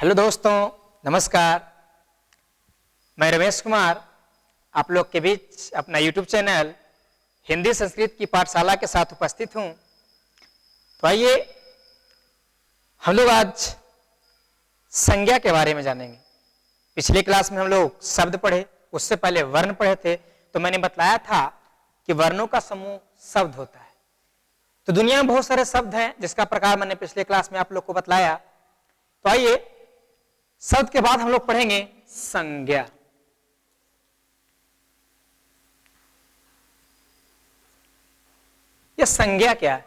Hello दोस्तों, नमस्कार। मैं रमेश कुमार आप लोग के बीच अपना यूट्यूब चैनल हिंदी संस्कृत की पाठशाला के साथ उपस्थित हूं। तो आइए हम लोग आज संज्ञा के बारे में जानेंगे। पिछले क्लास में हम लोग शब्द पढ़े, उससे पहले वर्ण पढ़े थे। तो मैंने बतलाया था कि वर्णों का समूह शब्द होता है। तो दुनिया में बहुत सारे शब्द हैं जिसका प्रकार मैंने पिछले क्लास में आप लोग को बतलाया। तो आइए शब्द के बाद हम लोग पढ़ेंगे संज्ञा। यह संज्ञा क्या है?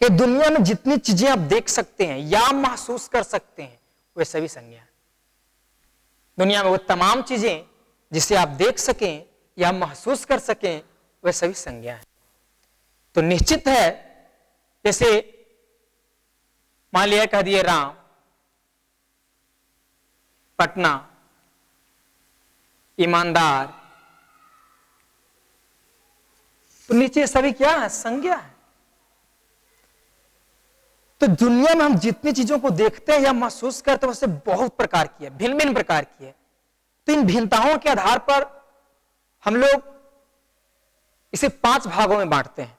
कि दुनिया में जितनी चीजें आप देख सकते हैं या महसूस कर सकते हैं वे सभी संज्ञा है। दुनिया में वो तमाम चीजें जिसे आप देख सकें या महसूस कर सकें वे सभी संज्ञा है। तो निश्चित है, जैसे मान लिया कह दिए राम, पटना, ईमानदार, तो नीचे सभी क्या है? संज्ञा है। तो दुनिया में हम जितनी चीजों को देखते हैं या महसूस करते हैं उससे बहुत प्रकार की है, भिन्न भिन्न प्रकार की है। तो इन भिन्नताओं के आधार पर हम लोग इसे 5 भागों में बांटते हैं।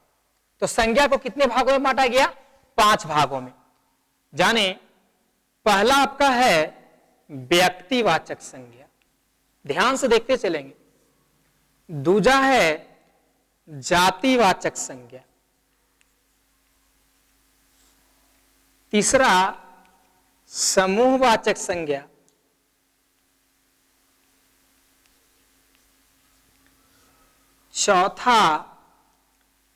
तो संज्ञा को कितने भागों में बांटा गया? 5 भागों में। जाने पहला आपका है व्यक्तिवाचक संज्ञा, ध्यान से देखते चलेंगे। दूजा है जातिवाचक संज्ञा। तीसरा समूहवाचक संज्ञा। चौथा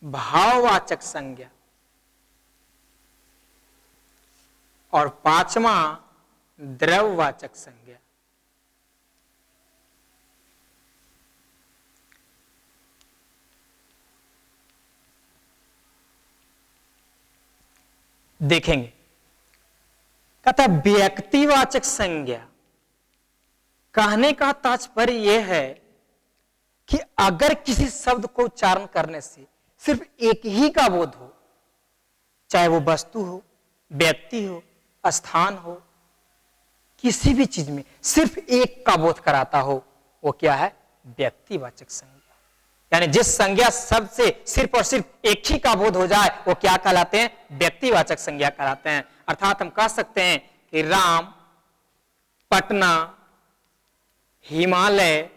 भाववाचक संज्ञा। और 5वां द्रव्यवाचक संज्ञा। देखेंगे, कहता व्यक्तिवाचक संज्ञा कहने का तात्पर्य यह है कि अगर किसी शब्द को उच्चारण करने से सिर्फ एक ही का बोध हो, चाहे वो वस्तु हो, व्यक्ति हो, स्थान हो, किसी भी चीज में सिर्फ एक का बोध कराता हो, वो क्या है? व्यक्तिवाचक संज्ञा। यानी जिस संज्ञा शब्द से सिर्फ और सिर्फ एक ही का बोध हो जाए वो क्या कहलाते हैं? व्यक्तिवाचक संज्ञा कहलाते हैं। अर्थात हम कह सकते हैं कि राम, पटना, हिमालय,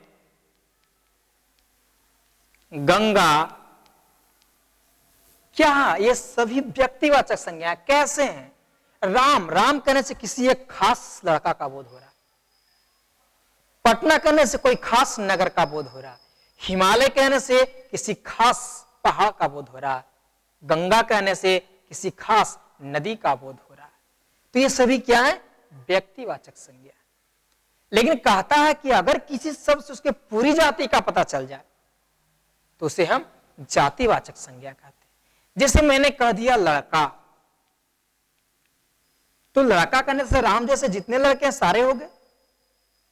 गंगा, क्या ये सभी व्यक्तिवाचक संज्ञा कैसे हैं? राम, राम कहने से किसी एक खास लड़का का बोध हो रहा है। पटना कहने से कोई खास नगर का बोध हो रहा है। हिमालय कहने से किसी खास पहाड़ का बोध हो रहा है। गंगा कहने से किसी खास नदी का बोध हो रहा है। तो ये सभी क्या है? व्यक्तिवाचक संज्ञा। लेकिन कहता है कि अगर किसी शब्द से उसके पूरी जाति का पता चल जाए तो उसे हम जातिवाचक संज्ञा कहते हैं। जैसे मैंने कह दिया लड़का, तो लड़का कहने से राम जैसे जितने लड़के हैं सारे हो गए।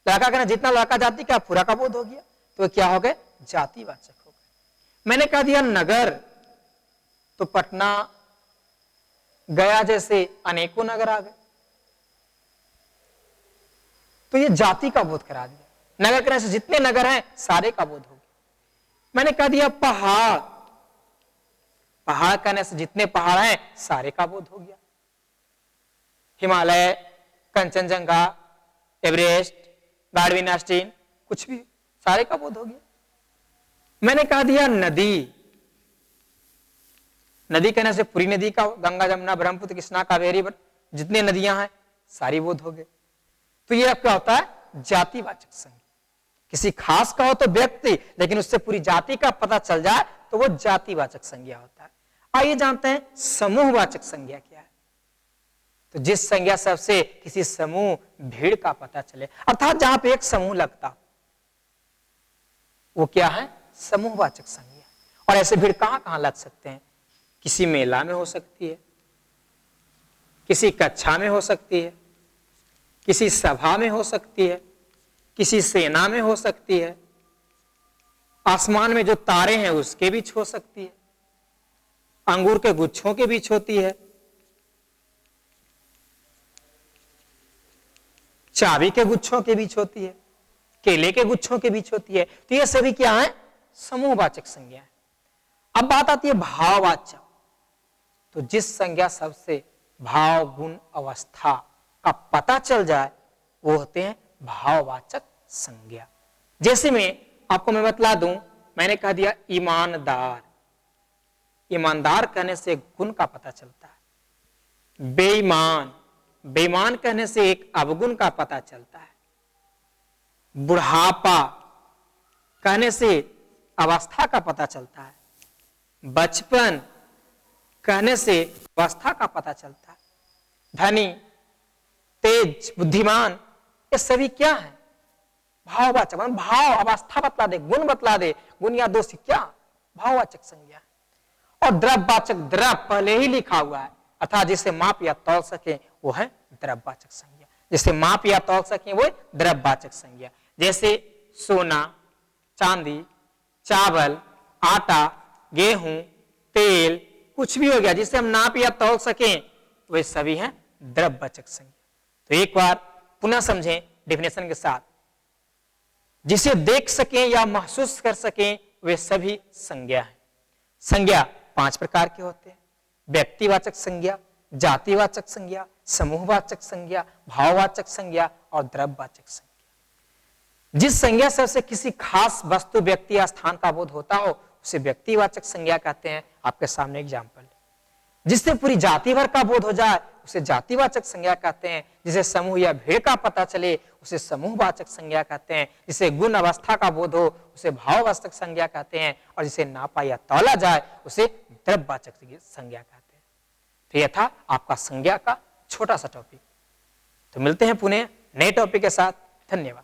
लड़का कहने जितना लड़का जाति का पूरा का बोध हो गया, तो क्या हो गए? जातिवाचक हो गए। मैंने कह दिया नगर, तो पटना, गया जैसे अनेकों नगर आ गए, तो ये जाति का बोध करा दिया। नगर कहने से जितने नगर हैं सारे का बोध हो गया। मैंने कह दिया पहाड़, पहाड़ कहने से जितने पहाड़ हैं सारे का बोध हो गया। Himalaya, Kanchenjunga, Everest, Darwin Austin, कुछ भी, सारे का बोध हो गया। मैंने कहा दिया नदी, नदी कहने से पूरी नदी का, गंगा, जमुना, ब्रह्मपुत्र, कृष्णा, कावेरी, जितने नदियां हैं सारी बोध हो गए। तो ये क्या होता है? जातिवाचक संज्ञा। किसी खास का हो तो व्यक्ति, लेकिन उससे पूरी जाति का पता चल जाए तो वो जातिवाचक संज्ञा होता है। आइए जानते हैं समूहवाचक संज्ञा क्या है। तो जिस संज्ञा शब्द से किसी समूह, भीड़ का पता चले, अर्थात जहां पे एक समूह लगता, वो क्या है? समूहवाचक संज्ञा। और ऐसे भीड़ कहां कहां लग सकते हैं? किसी मेला में हो सकती है, किसी कक्षा में हो सकती है, किसी सभा में हो सकती है, किसी सेना में हो सकती है, आसमान में जो तारे हैं उसके बीच हो सकती है, अंगूर के गुच्छों के बीच होती है, चाबी के गुच्छों के बीच होती है, केले के गुच्छों के बीच होती है। तो ये सभी क्या है? समूहवाचक संज्ञा है। अब बात आती है भाववाचक। तो जिस संज्ञा सबसे भाव, गुण, अवस्था का पता चल जाए वो होते हैं भाववाचक संज्ञा। जैसे मैं बतला दूं, मैंने कह दिया ईमानदार। ईमानदार कहने से गुण का पता चलता है। बेईमान, बेईमान कहने से एक अवगुण का पता चलता है। बुढ़ापा कहने से अवस्था का पता चलता है। बचपन कहने से अवस्था का पता चलता है। धनी, तेज, बुद्धिमान, ये सभी क्या है? भाववाचक। भाव, अवस्था बतला दे, गुण बतला दे, गुण या दोष, क्या? भाववाचक संज्ञा। और द्रव्यवाचक, द्रव्य पहले ही लिखा हुआ है, अर्थात जिसे माप या तौल सके वो है द्रव्यवाचक संज्ञा। जिसे माप या तौल सके वो द्रव्यवाचक संज्ञा। जैसे सोना, चांदी, चावल, आटा, गेहूं, तेल, कुछ भी हो गया जिसे हम नाप या तौल सकें वे सभी हैं द्रव्यवाचक संज्ञा। तो एक बार पुनः समझें डेफिनेशन के साथ। जिसे देख सकें या महसूस कर सकें वे सभी संज्ञा हैं। संज्ञा 5 प्रकार के होते हैं: व्यक्तिवाचक संज्ञा, जातिवाचक संज्ञा, समूहवाचक संज्ञा, भाववाचक संज्ञा और द्रव्यवाचक संज्ञा। जिस संज्ञा से उसे किसी खास वस्तु, व्यक्ति या स्थान का बोध होता हो उसे व्यक्तिवाचक संज्ञा कहते हैं। आपके सामने एग्जाम्पल। जिससे पूरी जाति भर का बोध हो जाए उसे जातिवाचक संज्ञा कहते हैं। जिसे समूह या भीड़ का पता चले उसे समूहवाचक संज्ञा कहते हैं। जिसे गुण, अवस्था का बोध हो उसे भाववाचक संज्ञा कहते हैं। और जिसे नापा या तौला जाए उसे द्रव्यवाचक संज्ञा कहते हैं। तो यह था आपका संज्ञा का छोटा सा टॉपिक। तो मिलते हैं पुनः नए टॉपिक के साथ। धन्यवाद।